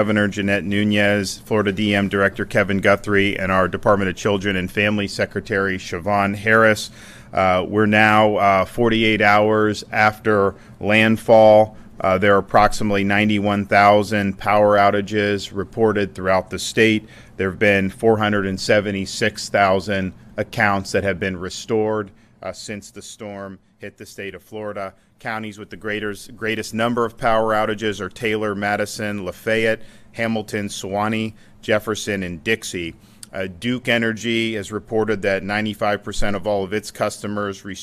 Governor Jeanette Nunez, Florida DM Director Kevin Guthrie, and our Department of Children and Family Secretary Siobhan Harris. We're now 48 hours after landfall. There are approximately 91,000 power outages reported throughout the state. There have been 476,000 accounts that have been restored since the storm hit the state of Florida. Counties with the greatest number of power outages are Taylor, Madison, Lafayette, Hamilton, Suwannee, Jefferson, and Dixie. Duke Energy has reported that 95% of all of its customers will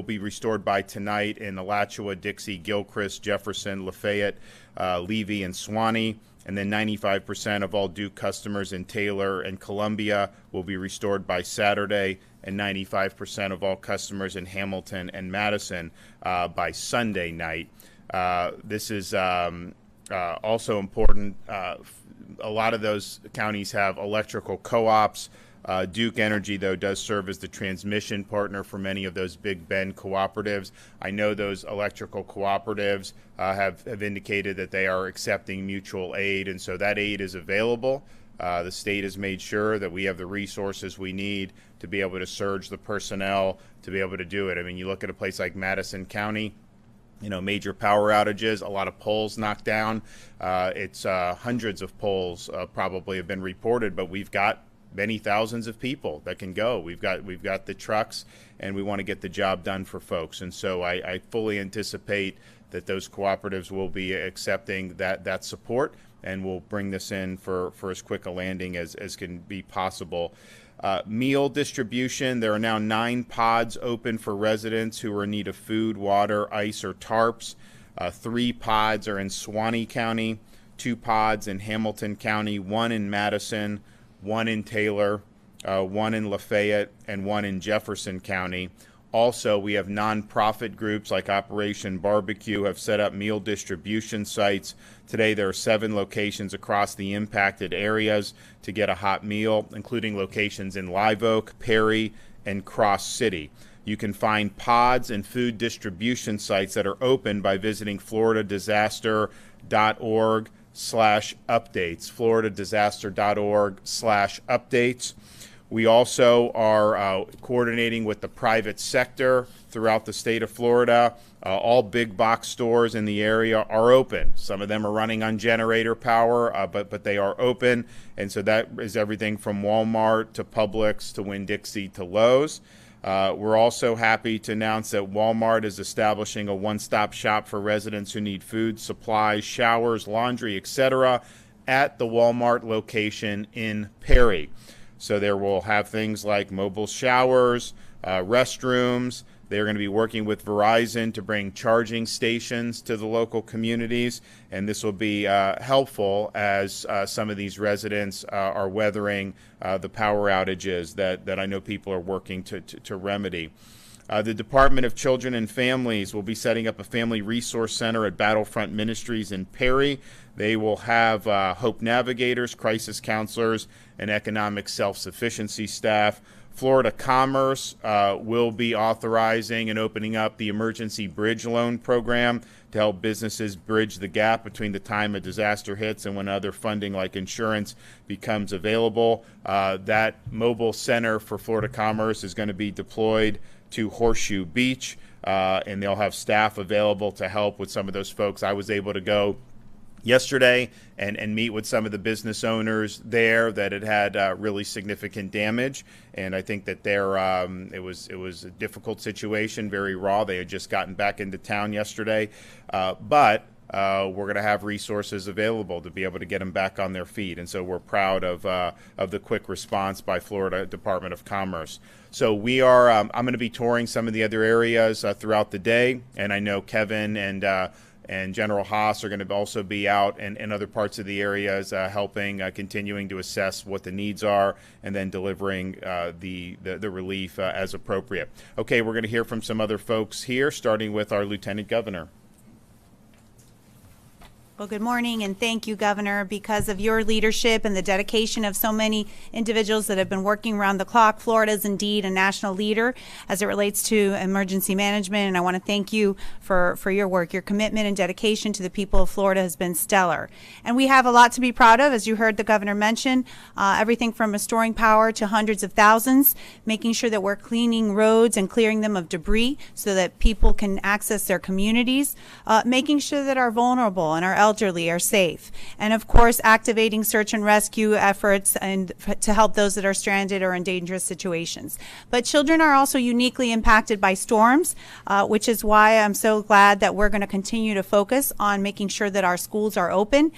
be restored by tonight in Alachua, Dixie, Gilchrist, Jefferson, Lafayette, Levy, and Suwannee. And then 95% of all Duke customers in Taylor and Columbia will be restored by Saturday, and 95% of all customers in Hamilton and Madison by Sunday night. This is also important. A lot of those counties have electrical co-ops. Duke Energy, though, does serve as the transmission partner for many of those Big Bend cooperatives. I know those electrical cooperatives have indicated that they are accepting mutual aid, and so that aid is available. The state has made sure that we have the resources we need to be able to surge the personnel to be able to do it. I mean, you look at a place like Madison County, major power outages, a lot of poles knocked down. It's hundreds of poles probably have been reported, but we've got many thousands of people that can go. We've got the trucks, and we want to get the job done for folks. And so I fully anticipate that those cooperatives will be accepting that support, and we'll bring this in for as quick a landing as can be possible. Meal distribution, there are now 9 pods open for residents who are in need of food, water, ice, or tarps. 3 pods are in Suwannee County, 2 pods in Hamilton County, 1 in Madison, 1 in Taylor, 1 in Lafayette, and 1 in Jefferson County. Also, we have nonprofit groups like Operation Barbecue have set up meal distribution sites. Today, there are 7 locations across the impacted areas to get a hot meal, including locations in Live Oak, Perry, and Cross City. You can find pods and food distribution sites that are open by visiting floridadisaster.org/updates, floridadisaster.org/updates. We also are coordinating with the private sector throughout the state of Florida. All big box stores in the area are open. Some of them are running on generator power, but they are open. And so that is everything from Walmart to Publix to Winn-Dixie to Lowe's. We're also happy to announce that Walmart is establishing a one-stop shop for residents who need food, supplies, showers, laundry, etc. at the Walmart location in Perry. So there will have things like mobile showers, restrooms. They're going to be working with Verizon to bring charging stations to the local communities, and this will be helpful as some of these residents are weathering the power outages that I know people are working to remedy. The Department of Children and Families will be setting up a family resource center at Battlefront Ministries in Perry. They will have Hope Navigators, crisis counselors, and economic self-sufficiency staff. Florida Commerce will be authorizing and opening up the Emergency Bridge Loan Program to help businesses bridge the gap between the time a disaster hits and when other funding like insurance becomes available. That mobile center for Florida Commerce is going to be deployed to Horseshoe Beach, and they'll have staff available to help with some of those folks. I was able to go yesterday and meet with some of the business owners there that had really significant damage, and I think that it was a difficult situation, very raw. They had just gotten back into town yesterday, but we're going to have resources available to be able to get them back on their feet, and so we're proud of the quick response by Florida Department of Commerce. So we are. I'm going to be touring some of the other areas throughout the day, and I know Kevin and General Haas are going to also be out in other parts of the areas helping, continuing to assess what the needs are, and then delivering the relief as appropriate. Okay, we're going to hear from some other folks here, starting with our Lieutenant Governor. Well, good morning, and thank you, Governor. Because of your leadership and the dedication of so many individuals that have been working around the clock, Florida is indeed a national leader as it relates to emergency management, and I want to thank you for your work. Your commitment and dedication to the people of Florida has been stellar. And we have a lot to be proud of, as you heard the Governor mention, everything from restoring power to hundreds of thousands, making sure that we're cleaning roads and clearing them of debris so that people can access their communities, making sure that our vulnerable and our elderly are safe, and of course activating search and rescue efforts and to help those that are stranded or in dangerous situations. But children are also uniquely impacted by storms, which is why I'm so glad that we're going to continue to focus on making sure that our schools are open.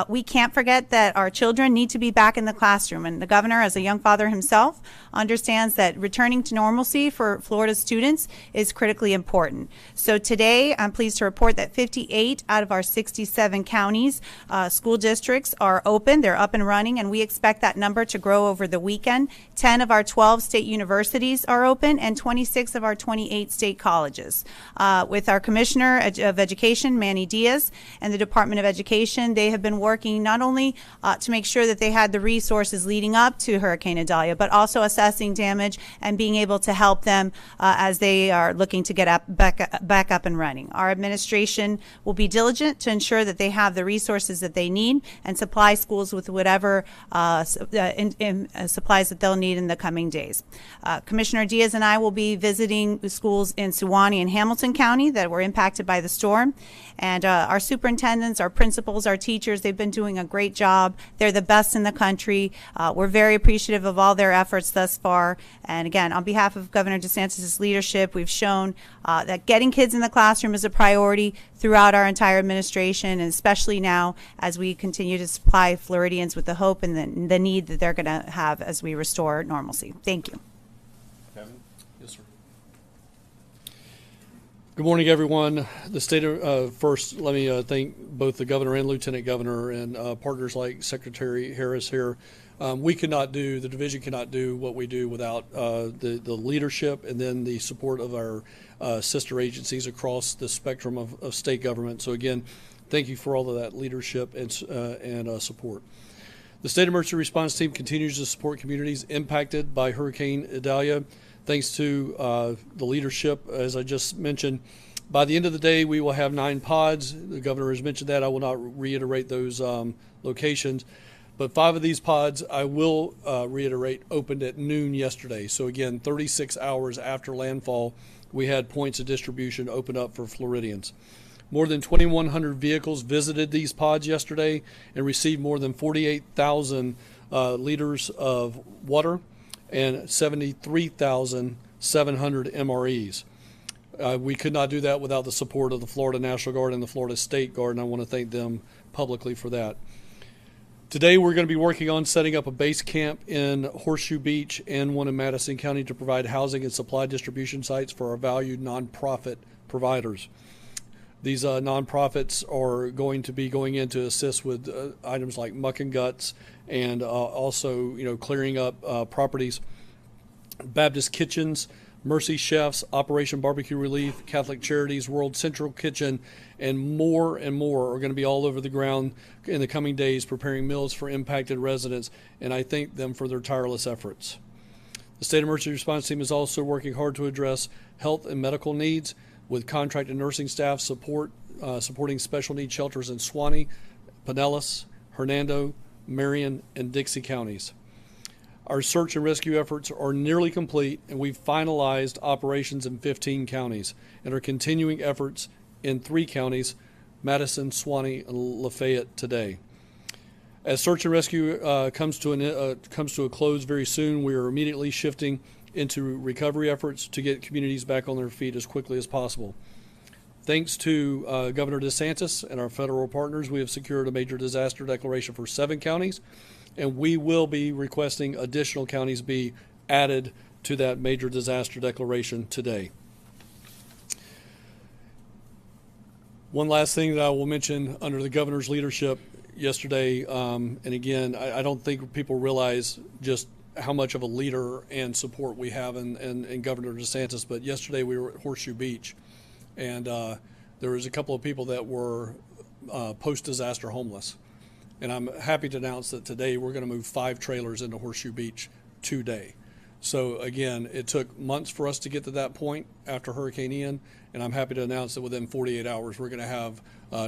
We can't forget that our children need to be back in the classroom, and the Governor, as a young father himself, understands that returning to normalcy for Florida students is critically important. So today I'm pleased to report that 58 out of our 67 counties, school districts are open. They're up and running, and we expect that number to grow over the weekend. 10 of our 12 state universities are open, and 26 of our 28 state colleges. With our Commissioner of Education, Manny Diaz, and the Department of Education, they have been working not only to make sure that they had the resources leading up to Hurricane Idalia, but also assessing damage and being able to help them as they are looking to get back up and running. Our administration will be diligent to ensure that they have the resources that they need and supply schools with whatever supplies that they'll need in the coming days. Commissioner Diaz and I will be visiting the schools in Suwannee and Hamilton County that were impacted by the storm. And our superintendents, our principals, our teachers, they've been doing a great job. They're the best in the country. We're very appreciative of all their efforts thus far. And again, on behalf of Governor DeSantis' leadership, we've shown that getting kids in the classroom is a priority throughout our entire administration, and especially now as we continue to supply Floridians with the hope and the need that they're going to have as we restore normalcy. Thank you. Kevin? Yes, sir. Good morning, everyone. The state of, first, let me thank both the governor and lieutenant governor and partners like Secretary Harris here. We cannot do, the division cannot do what we do without the leadership and then the support of our sister agencies across the spectrum of state government. So again, thank you for all of that leadership and support. The State Emergency Response Team continues to support communities impacted by Hurricane Idalia. Thanks to the leadership, as I just mentioned. By the end of the day, we will have 9 pods. The governor has mentioned that. I will not reiterate those locations. But 5 of these pods, I will reiterate, opened at noon yesterday. So again, 36 hours after landfall, we had points of distribution open up for Floridians. More than 2,100 vehicles visited these pods yesterday and received more than 48,000 liters of water and 73,700 MREs. We could not do that without the support of the Florida National Guard and the Florida State Guard, and I want to thank them publicly for that. Today we're going to be working on setting up a base camp in Horseshoe Beach and one in Madison County to provide housing and supply distribution sites for our valued nonprofit providers. These nonprofits are going to be going in to assist with items like muck and guts and also, clearing up properties. Baptist Kitchens, Mercy Chefs, Operation Barbecue Relief, Catholic Charities, World Central Kitchen, and more are going to be all over the ground in the coming days preparing meals for impacted residents, and I thank them for their tireless efforts. The State Emergency Response Team is also working hard to address health and medical needs with contracted nursing staff supporting special needs shelters in Suwannee, Pinellas, Hernando, Marion, and Dixie counties. Our search and rescue efforts are nearly complete, and we've finalized operations in 15 counties and are continuing efforts in 3 counties, Madison, Suwannee, and Lafayette today. As search and rescue comes to a close very soon, we are immediately shifting into recovery efforts to get communities back on their feet as quickly as possible. Thanks to Governor DeSantis and our federal partners, we have secured a major disaster declaration for 7 counties, and we will be requesting additional counties be added to that major disaster declaration today. One last thing that I will mention under the governor's leadership yesterday, and again, I don't think people realize just how much of a leader and support we have in Governor DeSantis, but yesterday we were at Horseshoe Beach, and there was a couple of people that were post-disaster homeless. And I'm happy to announce that today we're going to move 5 trailers into Horseshoe Beach today. So again, it took months for us to get to that point after Hurricane Ian, and I'm happy to announce that within 48 hours we're going to have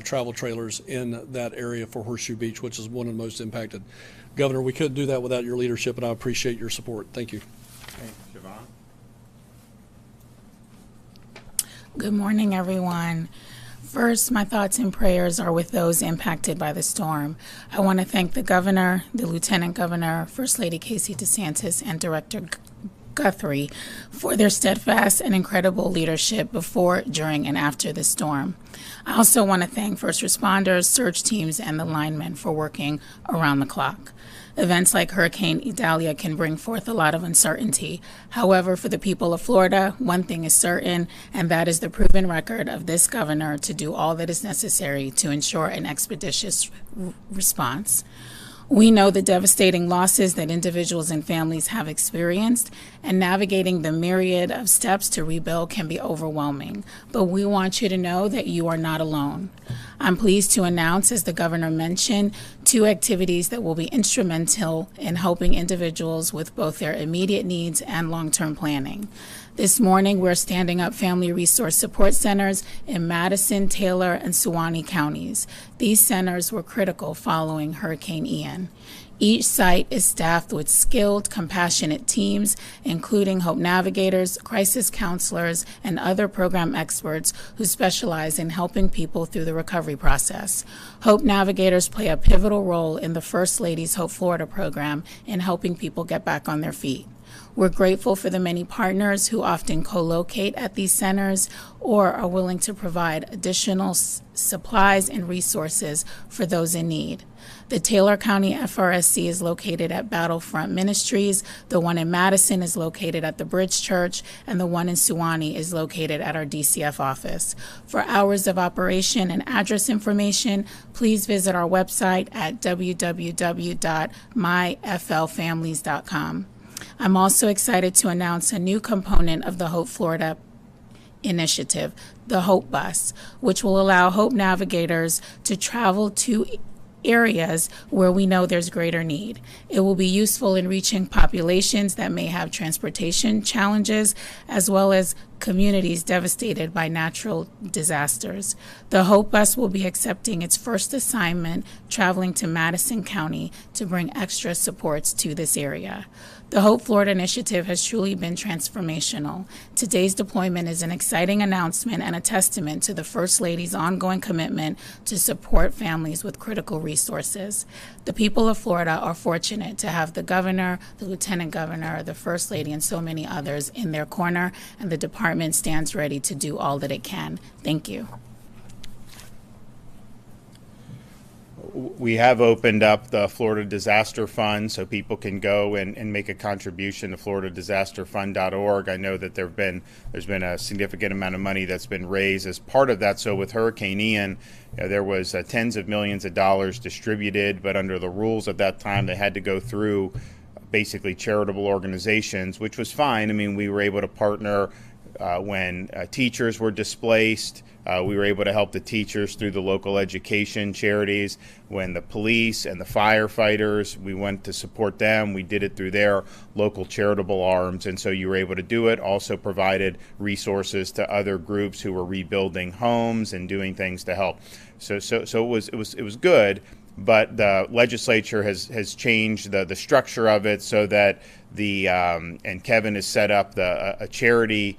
travel trailers in that area for Horseshoe Beach, which is one of the most impacted. Governor, we couldn't do that without your leadership, and I appreciate your support. Thank you. Okay, Siobhan? Good morning, everyone. First, my thoughts and prayers are with those impacted by the storm. I want to thank the governor, the lieutenant governor, First Lady Casey DeSantis, and Director Guthrie for their steadfast and incredible leadership before, during, and after the storm. I also want to thank first responders, search teams, and the linemen for working around the clock. Events like Hurricane Idalia can bring forth a lot of uncertainty. However, for the people of Florida, one thing is certain, and that is the proven record of this governor to do all that is necessary to ensure an expeditious response. We know the devastating losses that individuals and families have experienced, and navigating the myriad of steps to rebuild can be overwhelming. But we want you to know that you are not alone. I'm pleased to announce, as the governor mentioned, 2 activities that will be instrumental in helping individuals with both their immediate needs and long-term planning. This morning, we're standing up family resource support centers in Madison, Taylor, and Suwannee counties. These centers were critical following Hurricane Ian. Each site is staffed with skilled, compassionate teams, including Hope Navigators, crisis counselors, and other program experts who specialize in helping people through the recovery process. Hope Navigators play a pivotal role in the First Lady's Hope Florida program in helping people get back on their feet. We're grateful for the many partners who often co-locate at these centers or are willing to provide additional supplies and resources for those in need. The Taylor County FRSC is located at Battlefront Ministries, the one in Madison is located at the Bridge Church, and the one in Suwannee is located at our DCF office. For hours of operation and address information, please visit our website at www.myflfamilies.com. I'm also excited to announce a new component of the Hope Florida initiative, the Hope Bus, which will allow Hope Navigators to travel to areas where we know there's greater need. It will be useful in reaching populations that may have transportation challenges, as well as communities devastated by natural disasters. The Hope Bus will be accepting its first assignment, traveling to Madison County to bring extra supports to this area. The Hope Florida initiative has truly been transformational. Today's deployment is an exciting announcement and a testament to the First Lady's ongoing commitment to support families with critical resources. The people of Florida are fortunate to have the governor, the lieutenant governor, the First Lady, and so many others in their corner, and the department stands ready to do all that it can. Thank you. We have opened up the Florida Disaster Fund so people can go and make a contribution to floridadisasterfund.org. I know that there's been a significant amount of money that's been raised as part of that. So with Hurricane Ian, there was tens of millions of dollars distributed, but under the rules at that time, they had to go through basically charitable organizations, which was fine. I mean, we were able to partner when teachers were displaced. We were able to help the teachers through the local education charities. When the police and the firefighters, we went to support them. We did it through their local charitable arms, and so you were able to do it. Also provided resources to other groups who were rebuilding homes and doing things to help. So it was good. But the legislature has changed the structure of it so that and Kevin has set up a charity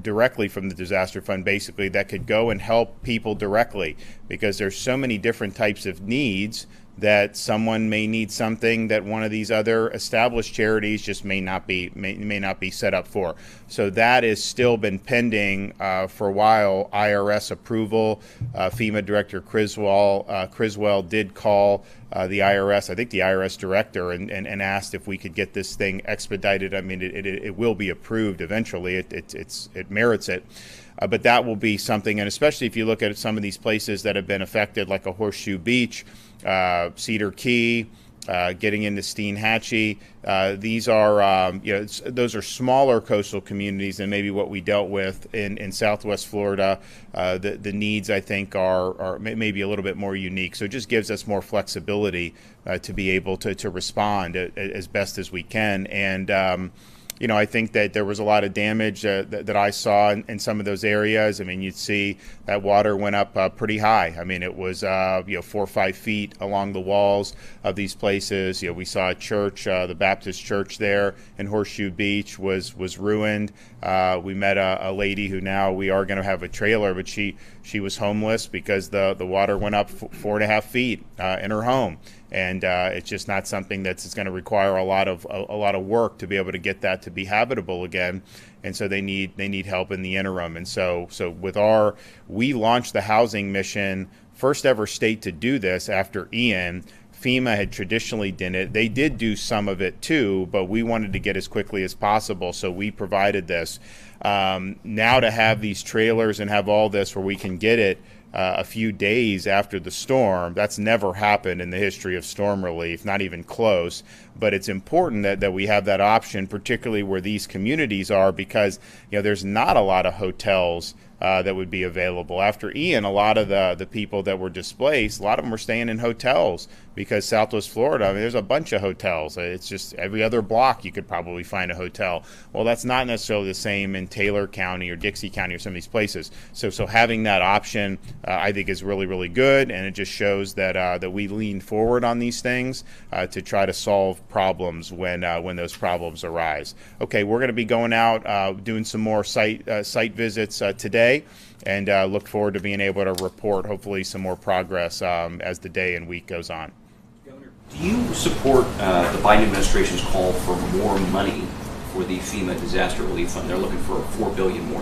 directly from the disaster fund, basically, that could go and help people directly, because there's so many different types of needs that someone may need something that one of these other established charities just may not be set up for. So that has still been pending for a while. IRS approval. FEMA Director Criswell did call the IRS, I think the IRS director, and asked if we could get this thing expedited. I mean, it will be approved eventually. It merits it. But that will be something, and especially if you look at some of these places that have been affected, like a Horseshoe Beach, Cedar Key, getting into Steenhatchee. These are, those are smaller coastal communities than maybe what we dealt with in Southwest Florida. The needs, I think, are maybe a little bit more unique. So it just gives us more flexibility to be able to respond as best as we can. And I think that there was a lot of damage that I saw in some of those areas. I mean, you'd see that water went up pretty high. I mean, it was 4 or 5 feet along the walls of these places. We saw a church, the Baptist church there in Horseshoe Beach was ruined. We met a lady who now we are going to have a trailer, but she was homeless because the water went up 4.5 feet in her home. And it's just not something that's going to require a lot of work to be able to get that to be habitable again. And so they need help in the interim. And so we launched the housing mission, first ever state to do this after Ian. FEMA had traditionally done it. They did do some of it too, but we wanted to get as quickly as possible, so we provided this. Now to have these trailers and have all this where we can get it a few days after the storm, that's never happened in the history of storm relief, not even close. But it's important that we have that option, particularly where these communities are, because there's not a lot of hotels that would be available. After Ian, a lot of the people that were displaced, a lot of them were staying in hotels because Southwest Florida, I mean, there's a bunch of hotels. It's just every other block you could probably find a hotel. Well, that's not necessarily the same in Taylor County or Dixie County or some of these places. So having that option, I think, is really, really good, and it just shows that we lean forward on these things to try to solve problems when those problems arise. Okay, we're going to be going out doing some more site visits today, and look forward to being able to report hopefully some more progress as the day and week goes on. Governor, do you support the Biden administration's call for more money for the FEMA disaster relief fund? They're looking for $4 billion more.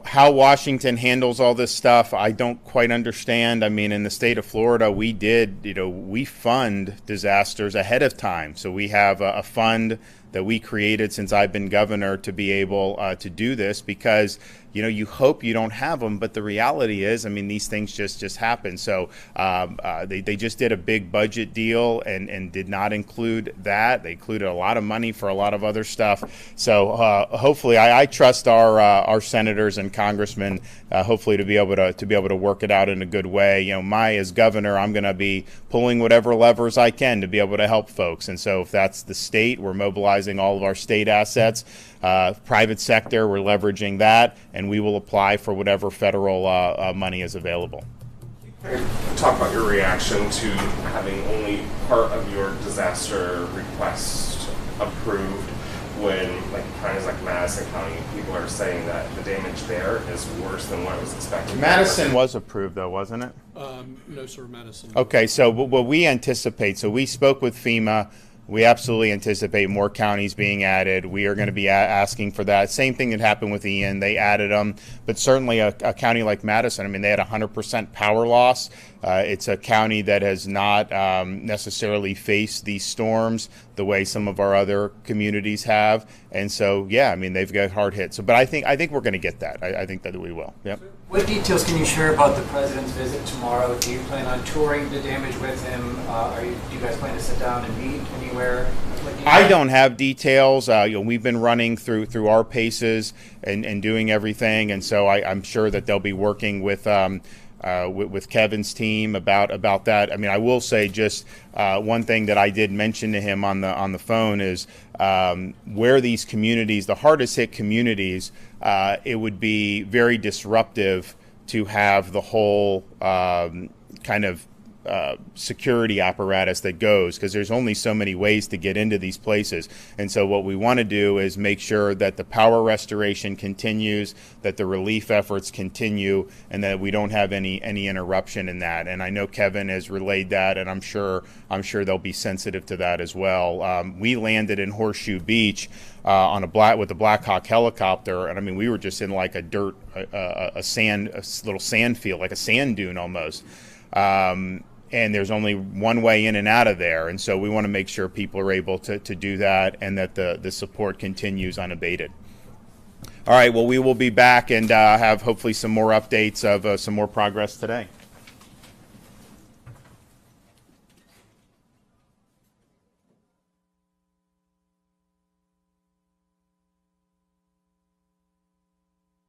How Washington handles all this stuff, I don't quite understand. I mean, in the state of Florida, we fund disasters ahead of time. So we have a fund that we created since I've been governor to be able to do this, because you hope you don't have them, but the reality is, I mean, these things just happen. So they just did a big budget deal and did not include that. They included a lot of money for a lot of other stuff. So hopefully, I trust our senators and congressmen, hopefully to be able to work it out in a good way. As governor, I'm going to be pulling whatever levers I can to be able to help folks. And so if that's the state, we're mobilizing all of our state assets. Private sector, we're leveraging that, and we will apply for whatever federal money is available. Talk about your reaction to having only part of your disaster request approved when, counties like Madison County, people are saying that the damage there is worse than what was expected. Madison was approved, though, wasn't it? No, sir, Madison. Okay, so what we anticipate, so we spoke with FEMA. We absolutely anticipate more counties being added. We are going to be asking for that. Same thing that happened with Ian. They added them. But certainly a county like Madison, I mean, they had 100% power loss. It's a county that has not necessarily faced these storms the way some of our other communities have. And so, yeah, I mean, they've got hard hits. So, but I think we're going to get that. I think that we will. Yep. What details can you share about the president's visit tomorrow? Do you plan on touring the damage with him? Do you guys plan to sit down and meet anywhere? I don't have details. We've been running through our paces and doing everything, and so I'm sure that they'll be working with Kevin's team about that. I mean, I will say just one thing that I did mention to him on the phone is where these communities, the hardest hit communities, it would be very disruptive to have the whole kind of security apparatus that goes, because there's only so many ways to get into these places. And so what we want to do is make sure that the power restoration continues, that the relief efforts continue, and that we don't have any interruption in that. And I know Kevin has relayed that, and I'm sure they'll be sensitive to that as well. We landed in Horseshoe Beach with a Black Hawk helicopter, and I mean, we were just in like a little sand field, like a sand dune almost. And there's only one way in and out of there. And so we want to make sure people are able to do that, and that the support continues unabated. All right, well, we will be back and have hopefully some more updates of some more progress today.